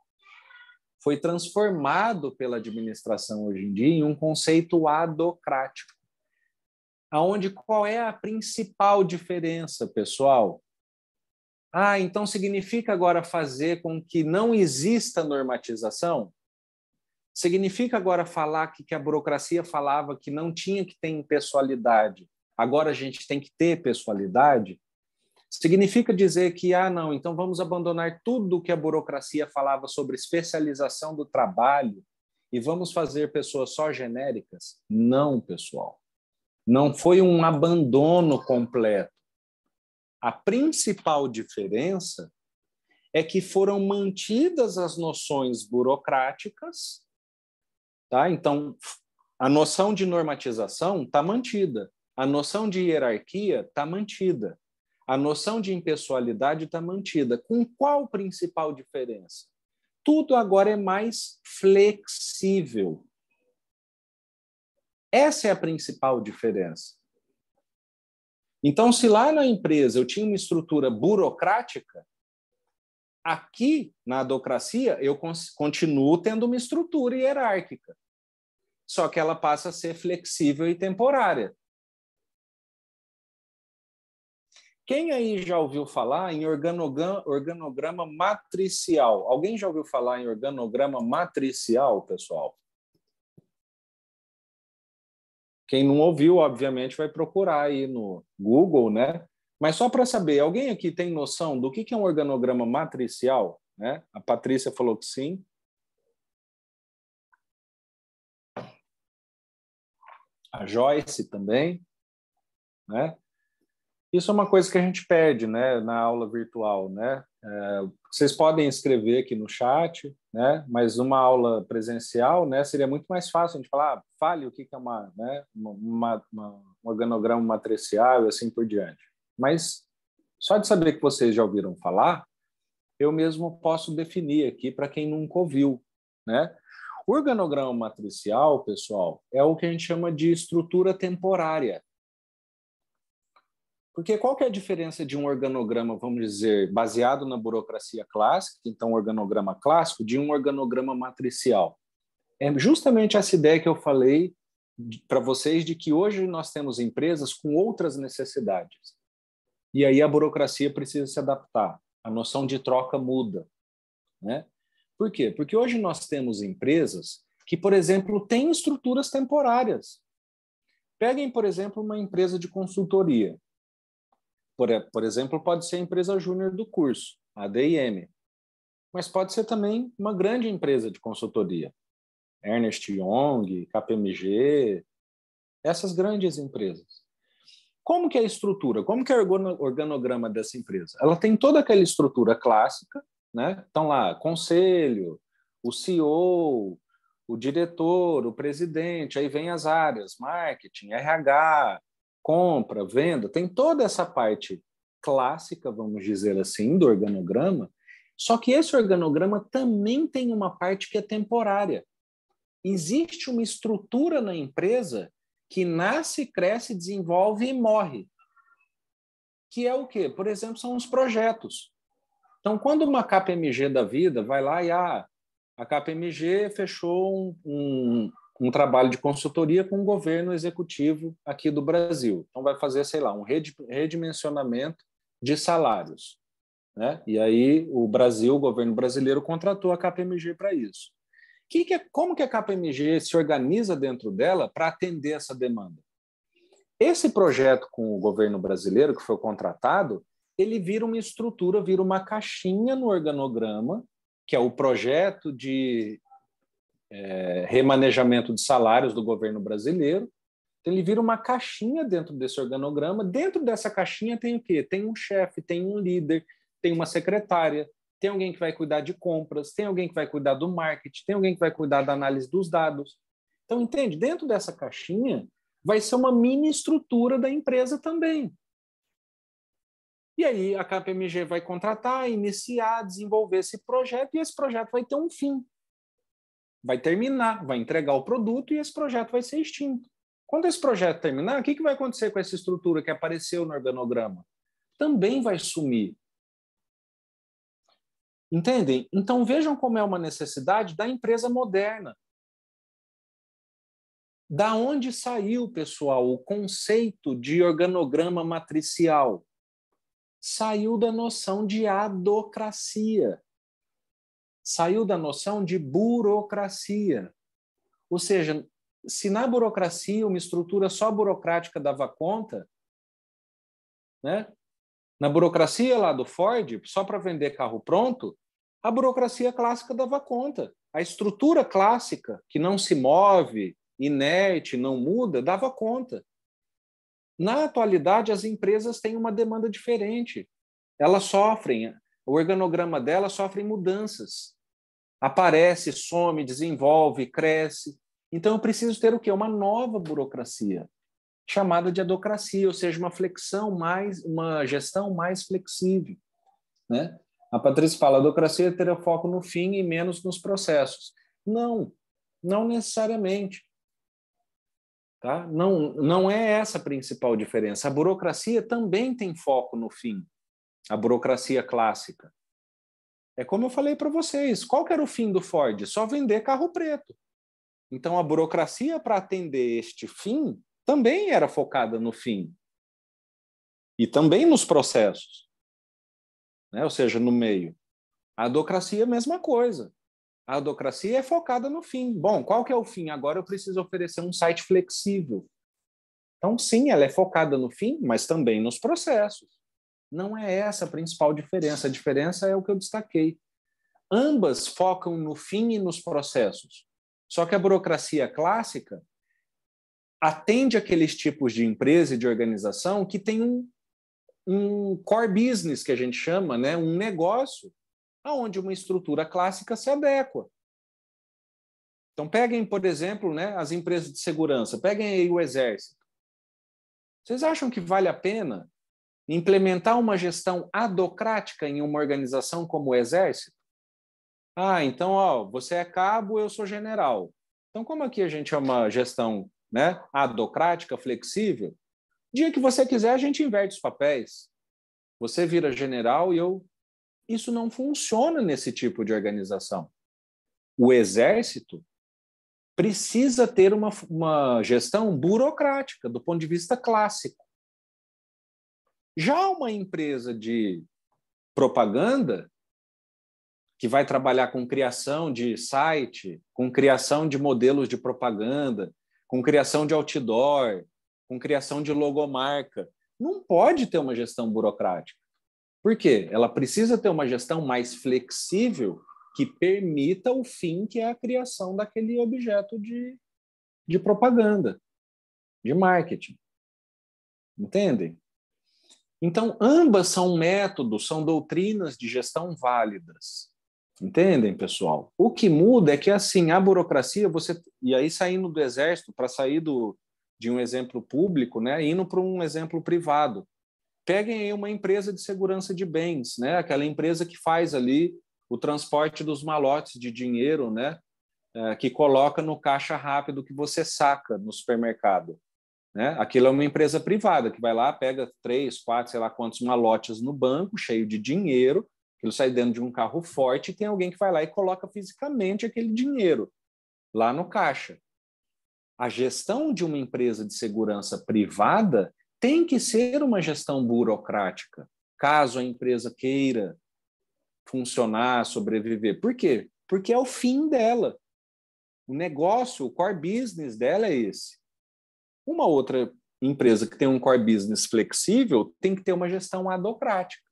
foi transformado pela administração hoje em dia em um conceito adocrático. Aonde qual é a principal diferença, pessoal? Então significa agora fazer com que não exista normatização? Significa agora falar que a burocracia falava que não tinha que ter impessoalidade, agora a gente tem que ter pessoalidade? Significa dizer que, não, então vamos abandonar tudo que a burocracia falava sobre especialização do trabalho e vamos fazer pessoas só genéricas? Não, pessoal. Não foi um abandono completo. A principal diferença é que foram mantidas as noções burocráticas, tá? Então, a noção de normatização está mantida, a noção de hierarquia está mantida, a noção de impessoalidade está mantida. Com qual principal diferença? Tudo agora é mais flexível. Essa é a principal diferença. Então, se lá na empresa eu tinha uma estrutura burocrática, aqui na adocracia eu continuo tendo uma estrutura hierárquica, só que ela passa a ser flexível e temporária. Quem aí já ouviu falar em organograma matricial? Alguém já ouviu falar em organograma matricial, pessoal? Quem não ouviu, obviamente, vai procurar aí no Google, né? Mas só para saber, alguém aqui tem noção do que é um organograma matricial? Né? A Patrícia falou que sim. A Joyce também, né? Isso é uma coisa que a gente perde, né, na aula virtual, né? Vocês podem escrever aqui no chat, né? Mas numa aula presencial, né, seria muito mais fácil a gente falar, fale o que é um organograma matricial e assim por diante. Mas só de saber que vocês já ouviram falar, eu mesmo posso definir aqui para quem nunca ouviu, né? O organograma matricial, pessoal, é o que a gente chama de estrutura temporária. Porque qual que é a diferença de um organograma, vamos dizer, baseado na burocracia clássica, então organograma clássico, de um organograma matricial? É justamente essa ideia que eu falei para vocês de que hoje nós temos empresas com outras necessidades. E aí a burocracia precisa se adaptar. A noção de troca muda, né? Por quê? Porque hoje nós temos empresas que, por exemplo, têm estruturas temporárias. Peguem, por exemplo, uma empresa de consultoria. Por exemplo, pode ser a empresa júnior do curso, a ADM, mas pode ser também uma grande empresa de consultoria, Ernst Young, KPMG, essas grandes empresas. Como que é a estrutura? Como que é o organograma dessa empresa? Ela tem toda aquela estrutura clássica, né? Então lá, conselho, o CEO, o diretor, o presidente, aí vem as áreas, marketing, RH, compra, venda, tem toda essa parte clássica, vamos dizer assim, do organograma, só que esse organograma também tem uma parte que é temporária. Existe uma estrutura na empresa que nasce, cresce, desenvolve e morre. Que é o quê? Por exemplo, são os projetos. Então, quando uma KPMG da vida vai lá e a KPMG fechou um trabalho de consultoria com o governo executivo aqui do Brasil. Então, vai fazer, sei lá, um redimensionamento de salários, né? E aí o governo brasileiro contratou a KPMG para isso. Como que a KPMG se organiza dentro dela para atender essa demanda? Esse projeto com o governo brasileiro, que foi contratado, ele vira uma estrutura, vira uma caixinha no organograma, que é o projeto de remanejamento de salários do governo brasileiro. Então, ele vira uma caixinha dentro desse organograma. Dentro dessa caixinha tem o quê? Tem um chefe, tem um líder, tem uma secretária, tem alguém que vai cuidar de compras, tem alguém que vai cuidar do marketing, tem alguém que vai cuidar da análise dos dados. Então, entende? Dentro dessa caixinha vai ser uma mini estrutura da empresa também. E aí a KPMG vai contratar, iniciar, desenvolver esse projeto, e esse projeto vai ter um fim. Vai terminar, vai entregar o produto e esse projeto vai ser extinto. Quando esse projeto terminar, o que vai acontecer com essa estrutura que apareceu no organograma? Também vai sumir. Entendem? Então vejam como é uma necessidade da empresa moderna. Da onde saiu, pessoal, o conceito de organograma matricial? Saiu da noção de adocracia. Saiu da noção de burocracia. Ou seja, se na burocracia uma estrutura só burocrática dava conta, né? Na burocracia lá do Ford, só para vender carro pronto, a burocracia clássica dava conta. A estrutura clássica, que não se move, inerte, não muda, dava conta. Na atualidade, as empresas têm uma demanda diferente. Elas sofrem, o organograma delas sofre mudanças. Aparece, some, desenvolve, cresce. Então, eu preciso ter o quê? Uma nova burocracia, chamada de adocracia, ou seja, uma gestão mais flexível, né? A Patrícia fala, a adocracia terá foco no fim e menos nos processos. Não, não necessariamente. Tá? Não é essa a principal diferença. A burocracia também tem foco no fim, a burocracia clássica. É como eu falei para vocês, qual que era o fim do Ford? Só vender carro preto. Então, a burocracia para atender este fim também era focada no fim. E também nos processos. Né? Ou seja, no meio. A adocracia é a mesma coisa. A adocracia é focada no fim. Bom, qual que é o fim? Agora eu preciso oferecer um site flexível. Então, sim, ela é focada no fim, mas também nos processos. Não é essa a principal diferença. A diferença é o que eu destaquei. Ambas focam no fim e nos processos. Só que a burocracia clássica atende aqueles tipos de empresa e de organização que tem um core business, que a gente chama, né? Um negócio, aonde uma estrutura clássica se adequa. Então, peguem, por exemplo, né, as empresas de segurança, peguem aí o Exército. Vocês acham que vale a pena implementar uma gestão adocrática em uma organização como o Exército? Ah, então, ó, você é cabo, eu sou general. Então, como aqui a gente é uma gestão, né, adocrática, flexível, dia que você quiser, a gente inverte os papéis. Você vira general e eu... Isso não funciona nesse tipo de organização. O Exército precisa ter uma gestão burocrática, do ponto de vista clássico. Já uma empresa de propaganda, que vai trabalhar com criação de site, com criação de modelos de propaganda, com criação de outdoor, com criação de logomarca, não pode ter uma gestão burocrática. Por quê? Ela precisa ter uma gestão mais flexível que permita o fim, que é a criação daquele objeto de propaganda, de marketing. Entendem? Então, ambas são métodos, são doutrinas de gestão válidas. Entendem, pessoal? O que muda é que, assim, a burocracia, e aí saindo do Exército, para sair de um exemplo público, né, indo para um exemplo privado. Peguem aí uma empresa de segurança de bens, né, aquela empresa que faz ali o transporte dos malotes de dinheiro, né, que coloca no caixa rápido que você saca no supermercado. Né? Aquilo é uma empresa privada que vai lá, pega 3, 4, sei lá quantos malotes no banco, cheio de dinheiro, aquilo sai dentro de um carro forte e tem alguém que vai lá e coloca fisicamente aquele dinheiro lá no caixa. A gestão de uma empresa de segurança privada tem que ser uma gestão burocrática, caso a empresa queira funcionar, sobreviver. Por quê? Porque é o fim dela. O negócio, o core business dela é esse. Uma outra empresa que tem um core business flexível tem que ter uma gestão adocrática,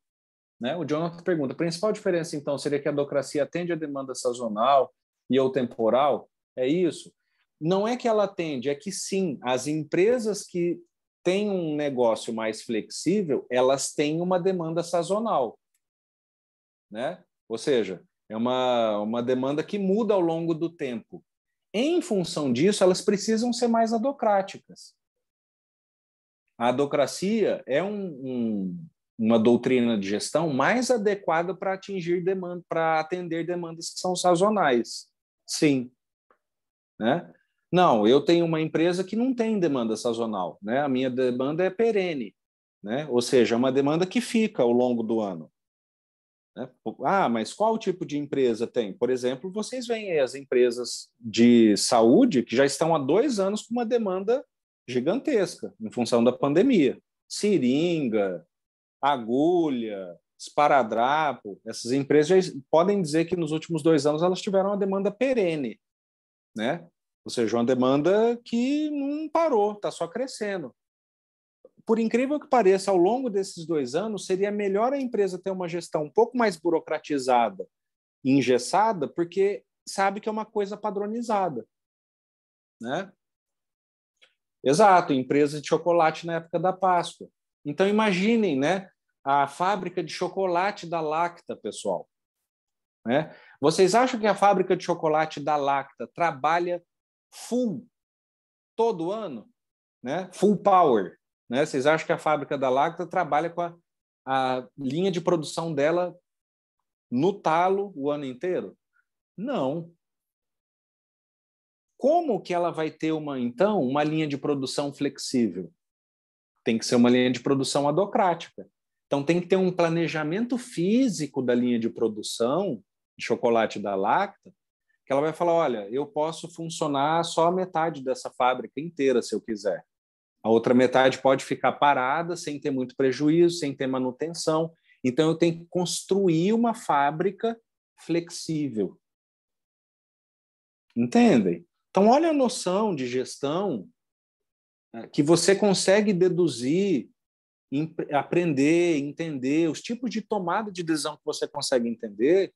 né? O Jonathan pergunta, a principal diferença, então, seria que a adocracia atende a demanda sazonal e ou temporal? É isso? Não é que ela atende, é que sim, as empresas que têm um negócio mais flexível, elas têm uma demanda sazonal, né? Ou seja, é uma demanda que muda ao longo do tempo. Em função disso, elas precisam ser mais adocráticas. A adocracia é uma doutrina de gestão mais adequada para atingir demanda, para atender demandas que são sazonais. Sim, né? Não, eu tenho uma empresa que não tem demanda sazonal, né? A minha demanda é perene, né? Ou seja, é uma demanda que fica ao longo do ano. Né? Ah, mas qual tipo de empresa tem? Por exemplo, vocês veem aí as empresas de saúde que já estão há 2 anos com uma demanda gigantesca em função da pandemia. Seringa, agulha, esparadrapo, essas empresas já podem dizer que nos últimos 2 anos elas tiveram uma demanda perene, né? Ou seja, uma demanda que não parou, está só crescendo. Por incrível que pareça, ao longo desses 2 anos, seria melhor a empresa ter uma gestão um pouco mais burocratizada e engessada, porque sabe que é uma coisa padronizada, né? Exato, empresa de chocolate na época da Páscoa. Então, imaginem, né? A fábrica de chocolate da Lacta, pessoal. Né? Vocês acham que a fábrica de chocolate da Lacta trabalha full todo ano? Né? Full power? Né? Vocês acham que a fábrica da Lacta trabalha com a linha de produção dela no talo o ano inteiro? Não. Como que ela vai ter então, uma linha de produção flexível? Tem que ser uma linha de produção adocrática. Então, tem que ter um planejamento físico da linha de produção de chocolate da Lacta, que ela vai falar, olha, eu posso funcionar só a metade dessa fábrica inteira, se eu quiser. A outra metade pode ficar parada, sem ter muito prejuízo, sem ter manutenção. Então, eu tenho que construir uma fábrica flexível. Entendem? Então, olha a noção de gestão que você consegue deduzir, aprender, entender, os tipos de tomada de decisão que você consegue entender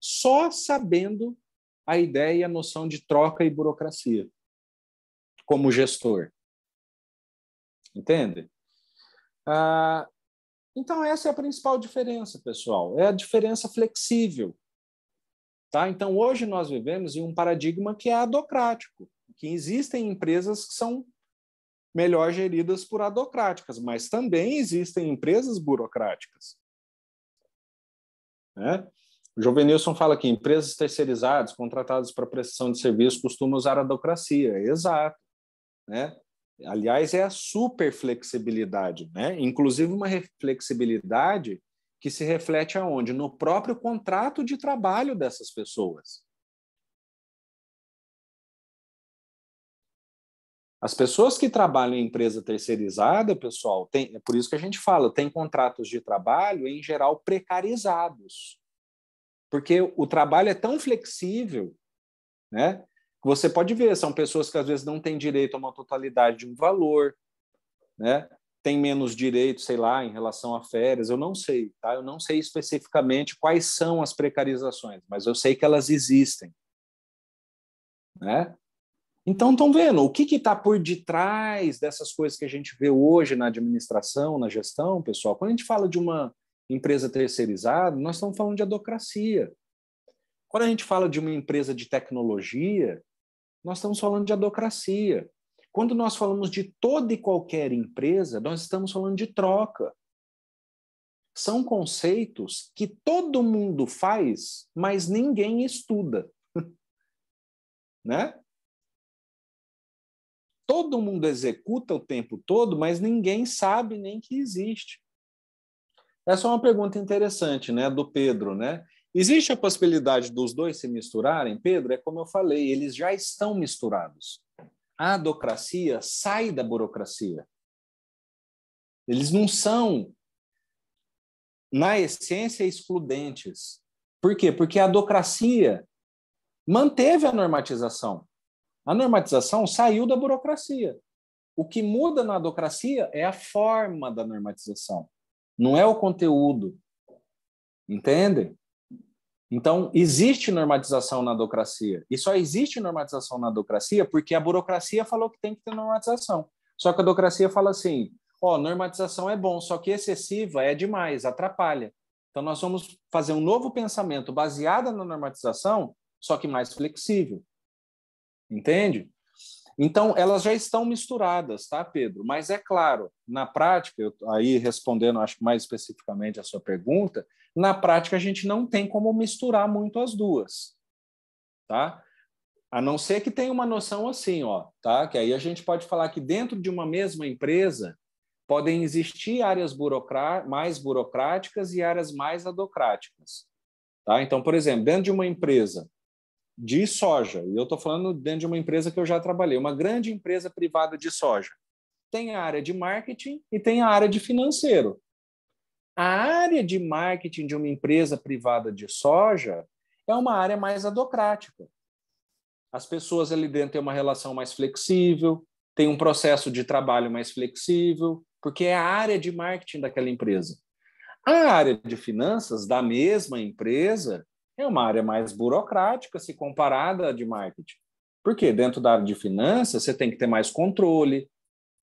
só sabendo a ideia e a noção de troca e burocracia como gestor. Entende? Então, essa é a principal diferença, pessoal. É a diferença flexível. Tá? Então, hoje nós vivemos em um paradigma que é adocrático, que existem empresas que são melhor geridas por adocráticas, mas também existem empresas burocráticas. Né? O Jovenilson fala que empresas terceirizadas, contratadas para prestação de serviço, costumam usar a adocracia. Exato. Né? Aliás, é a super flexibilidade, né? Inclusive uma flexibilidade que se reflete aonde? No próprio contrato de trabalho dessas pessoas. As pessoas que trabalham em empresa terceirizada, pessoal, é por isso que a gente fala, tem contratos de trabalho, em geral, precarizados. Porque o trabalho é tão flexível, né? Você pode ver, são pessoas que às vezes não têm direito a uma totalidade de um valor, né? Tem menos direito, sei lá, em relação a férias, eu não sei, tá? Eu não sei especificamente quais são as precarizações, mas eu sei que elas existem, né? Então, estão vendo o que está por detrás dessas coisas que a gente vê hoje na administração, na gestão, pessoal? Quando a gente fala de uma empresa terceirizada, nós estamos falando de adocracia. Quando a gente fala de uma empresa de tecnologia, nós estamos falando de adocracia. Quando nós falamos de toda e qualquer empresa, nós estamos falando de troca. São conceitos que todo mundo faz, mas ninguém estuda. Né? Todo mundo executa o tempo todo, mas ninguém sabe nem que existe. Essa é uma pergunta interessante, né, do Pedro, né? Existe a possibilidade dos dois se misturarem? Pedro, é como eu falei, eles já estão misturados. A adocracia sai da burocracia. Eles não são, na essência, excludentes. Por quê? Porque a adocracia manteve a normatização. A normatização saiu da burocracia. O que muda na adocracia é a forma da normatização, não é o conteúdo. Entende? Então, existe normatização na adocracia. E só existe normatização na adocracia porque a burocracia falou que tem que ter normatização. Só que a adocracia fala assim, normatização é bom, só que excessiva é demais, atrapalha. Então, nós vamos fazer um novo pensamento baseado na normatização, só que mais flexível. Entende? Então, elas já estão misturadas, tá, Pedro? Mas é claro, na prática, aí respondendo, acho que mais especificamente a sua pergunta, na prática a gente não tem como misturar muito as duas, tá? A não ser que tenha uma noção assim, tá? Que aí a gente pode falar que dentro de uma mesma empresa podem existir áreas mais burocráticas e áreas mais adocráticas, tá? Então, por exemplo, dentro de uma empresa de soja, e eu estou falando dentro de uma empresa que eu já trabalhei, uma grande empresa privada de soja, tem a área de marketing e tem a área de financeiro. A área de marketing de uma empresa privada de soja é uma área mais adocrática. As pessoas ali dentro têm uma relação mais flexível, tem um processo de trabalho mais flexível, porque é a área de marketing daquela empresa. A área de finanças da mesma empresa é uma área mais burocrática se comparada à de marketing. Por quê? Dentro da área de finanças, você tem que ter mais controle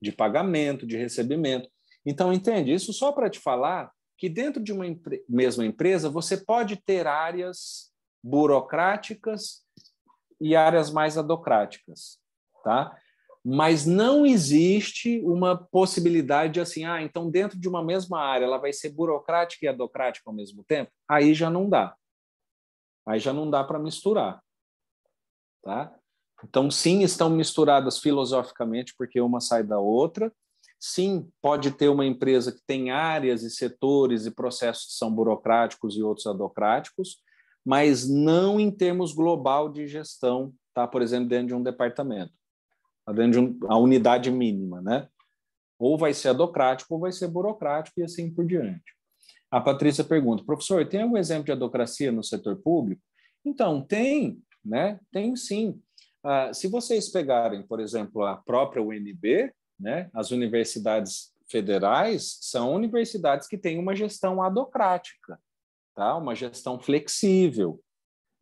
de pagamento, de recebimento. Então, entende? Isso só para te falar que dentro de uma mesma empresa você pode ter áreas burocráticas e áreas mais adocráticas, tá? Mas não existe uma possibilidade de assim, então dentro de uma mesma área ela vai ser burocrática e adocrática ao mesmo tempo? Aí já não dá. Aí já não dá para misturar, tá? Então, sim, estão misturadas filosoficamente, porque uma sai da outra. Sim, pode ter uma empresa que tem áreas e setores e processos que são burocráticos e outros adocráticos, mas não em termos global de gestão, tá? Por exemplo, dentro de um departamento, dentro de a unidade mínima, né? Ou vai ser adocrático ou vai ser burocrático e assim por diante. A Patrícia pergunta, professor, tem algum exemplo de adocracia no setor público? Então, tem, né? Tem sim. Se vocês pegarem, por exemplo, a própria UNB, né? As universidades federais são universidades que têm uma gestão adocrática, tá? Uma gestão flexível,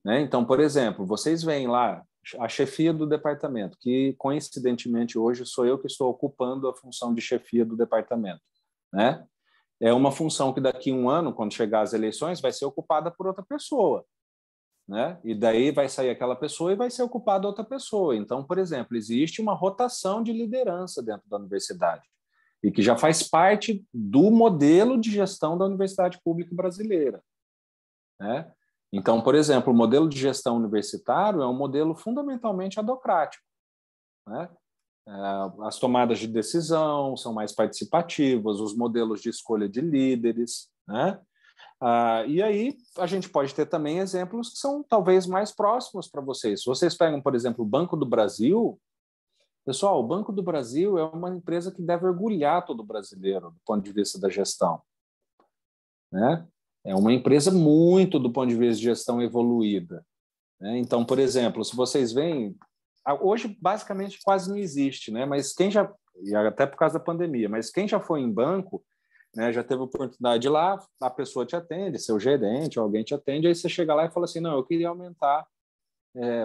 né? Então, por exemplo, vocês veem lá a chefia do departamento, que coincidentemente hoje sou eu que estou ocupando a função de chefia do departamento, né? É uma função que daqui a um ano, quando chegar as eleições, vai ser ocupada por outra pessoa, né? E daí vai sair aquela pessoa e vai ser ocupada outra pessoa. Então, por exemplo, existe uma rotação de liderança dentro da universidade e que já faz parte do modelo de gestão da universidade pública brasileira, né? Então, por exemplo, o modelo de gestão universitário é um modelo fundamentalmente adocrático, né? As tomadas de decisão são mais participativas, os modelos de escolha de líderes, né? E aí a gente pode ter também exemplos que são talvez mais próximos para vocês. Se vocês pegam, por exemplo, o Banco do Brasil, pessoal, o Banco do Brasil é uma empresa que deve orgulhar todo brasileiro do ponto de vista da gestão, né? É uma empresa muito do ponto de vista de gestão evoluída, né? Então, por exemplo, se vocês veem, hoje basicamente quase não existe, né? Mas quem já, e até por causa da pandemia, mas quem já foi em banco, né, já teve oportunidade de ir lá, a pessoa te atende, seu gerente, alguém te atende, aí você chega lá e fala assim, não, eu queria aumentar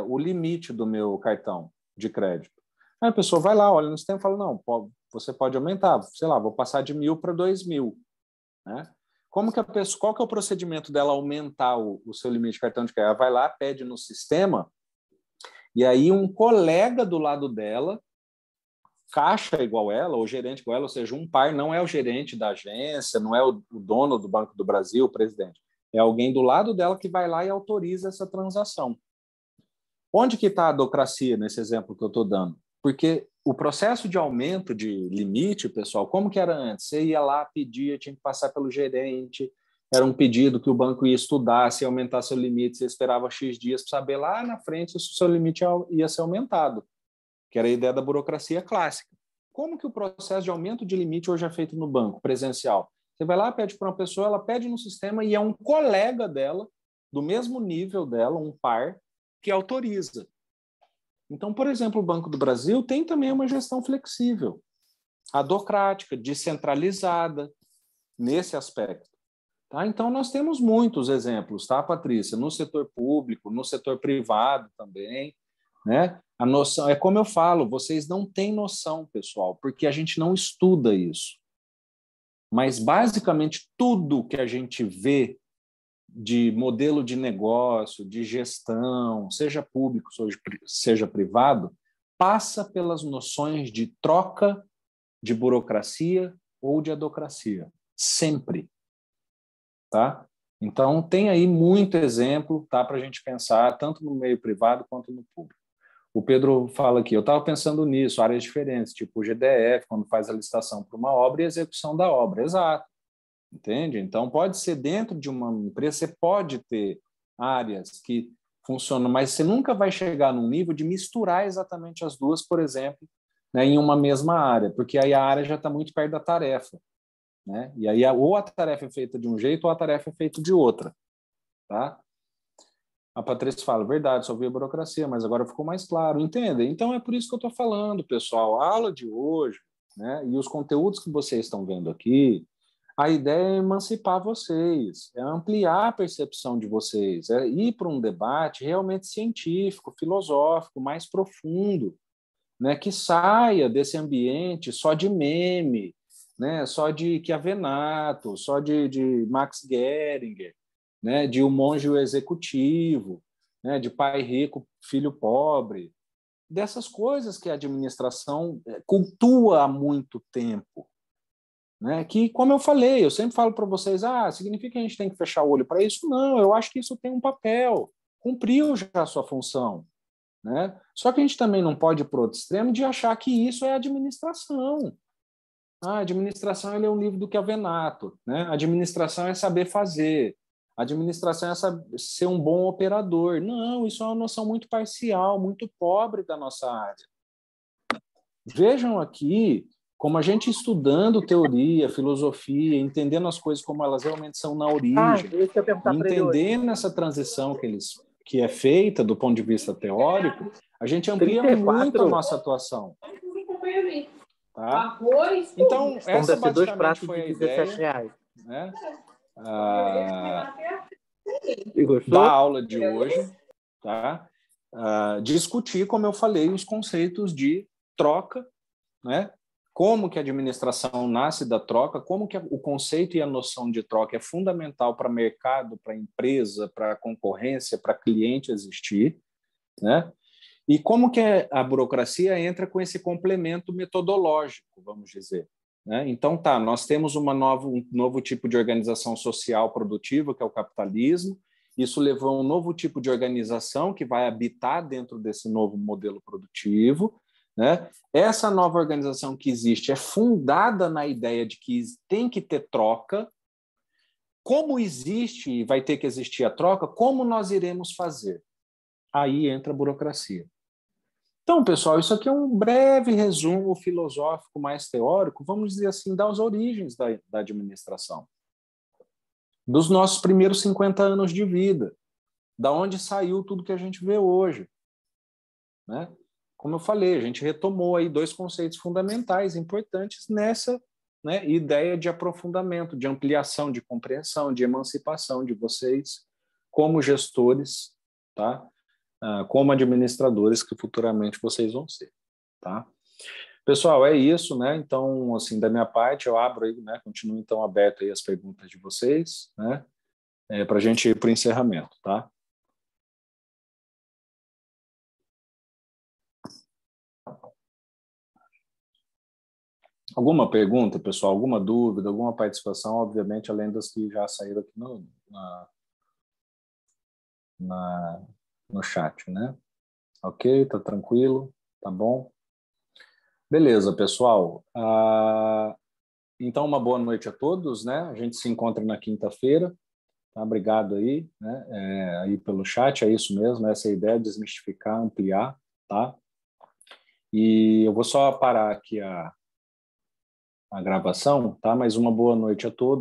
o limite do meu cartão de crédito. Aí a pessoa vai lá, olha no sistema e fala, não, você pode aumentar, sei lá, vou passar de 1.000 para 2.000, né? Como que a pessoa, qual que é o procedimento dela aumentar o seu limite de cartão de crédito? Ela vai lá, pede no sistema, e aí um colega do lado dela, caixa igual ela, ou gerente igual ela, ou seja, um par não é o gerente da agência, não é o dono do Banco do Brasil, o presidente. É alguém do lado dela que vai lá e autoriza essa transação. Onde que está a adocracia nesse exemplo que eu estou dando? Porque o processo de aumento de limite, pessoal, como que era antes? Você ia lá, pedia, tinha que passar pelo gerente, era um pedido que o banco ia estudar, se ia aumentar seu limite, você esperava X dias para saber lá na frente se o seu limite ia ser aumentado, que era a ideia da burocracia clássica. Como que o processo de aumento de limite hoje é feito no banco, presencial? Você vai lá, pede para uma pessoa, ela pede no sistema e é um colega dela, do mesmo nível dela, um par, que autoriza. Então, por exemplo, o Banco do Brasil tem também uma gestão flexível, adocrática, descentralizada nesse aspecto. Tá? Então, nós temos muitos exemplos, tá, Patrícia? No setor público, no setor privado também, né? A noção, é como eu falo, vocês não têm noção, pessoal, porque a gente não estuda isso. Mas, basicamente, tudo que a gente vê de modelo de negócio, de gestão, seja público, seja privado, passa pelas noções de troca de burocracia ou de adocracia. Sempre. Tá? Então, tem aí muito exemplo, tá, para a gente pensar, tanto no meio privado quanto no público. O Pedro fala aqui, eu estava pensando nisso, áreas diferentes, tipo o GDF, quando faz a licitação para uma obra e a execução da obra. Exato. Entende? Então, pode ser dentro de uma empresa, você pode ter áreas que funcionam, mas você nunca vai chegar num nível de misturar exatamente as duas, por exemplo, né, em uma mesma área, porque aí a área já está muito perto da tarefa. Né? E aí, ou a tarefa é feita de um jeito, ou a tarefa é feita de outra. Tá? A Patrícia fala, verdade, só vi a burocracia, mas agora ficou mais claro. Entende? Então, é por isso que eu estou falando, pessoal. A aula de hoje, né, e os conteúdos que vocês estão vendo aqui, a ideia é emancipar vocês, é ampliar a percepção de vocês, é ir para um debate realmente científico, filosófico, mais profundo, né, que saia desse ambiente só de meme, né, só de Chiavenato, só de Max Geringer, né, de O Monge e o Executivo, né, de pai rico, filho pobre, dessas coisas que a administração cultua há muito tempo. Né? Que, como eu falei, eu sempre falo para vocês, significa que a gente tem que fechar o olho para isso? Não, eu acho que isso tem um papel, cumpriu já a sua função. Né? Só que a gente também não pode ir para o outro extremo de achar que isso é administração. A administração ele é um livro do Chiavenato. Né? A administração é saber fazer. A administração é ser um bom operador. Não, isso é uma noção muito parcial, muito pobre da nossa área. Vejam aqui como a gente estudando teoria, filosofia, entendendo as coisas como elas realmente são na origem, entendendo essa transição que é feita do ponto de vista teórico, a gente amplia 34. Muito a nossa atuação. Tá? Então, essa basicamente foi a ideia, né, da aula de hoje. Tá? Discutir, como eu falei, os conceitos de troca, né? Como que a administração nasce da troca, como que o conceito e a noção de troca é fundamental para mercado, para empresa, para concorrência, para cliente existir, né? E como que a burocracia entra com esse complemento metodológico, vamos dizer. Né? Então, nós temos um novo tipo de organização social produtiva, que é o capitalismo. Isso levou a um novo tipo de organização que vai habitar dentro desse novo modelo produtivo. Né? Essa nova organização que existe é fundada na ideia de que tem que ter troca. Como existe e vai ter que existir a troca, como nós iremos fazer? Aí entra a burocracia. Então, pessoal, isso aqui é um breve resumo filosófico mais teórico, vamos dizer assim, das origens da administração. Dos nossos primeiros 50 anos de vida, da onde saiu tudo que a gente vê hoje. Né? Como eu falei, a gente retomou aí 2 conceitos fundamentais, importantes nessa, né, ideia de aprofundamento, de ampliação, de compreensão, de emancipação de vocês como gestores, tá? Como administradores que futuramente vocês vão ser. Tá? Pessoal, é isso, né? Então, assim, da minha parte, eu abro aí, né? Continuo então aberto aí as perguntas de vocês, né? Para a gente ir para o encerramento, tá? Alguma pergunta, pessoal? Alguma dúvida? Alguma participação? Obviamente, além das que já saíram aqui no chat, né? Ok, tá tranquilo, tá bom? Beleza, pessoal. Então, uma boa noite a todos, né? A gente se encontra na quinta-feira. Tá? Obrigado aí, né? Aí pelo chat, é isso mesmo, essa é a ideia, desmistificar, ampliar, tá? E eu vou só parar aqui a gravação, tá? Mas uma boa noite a todos.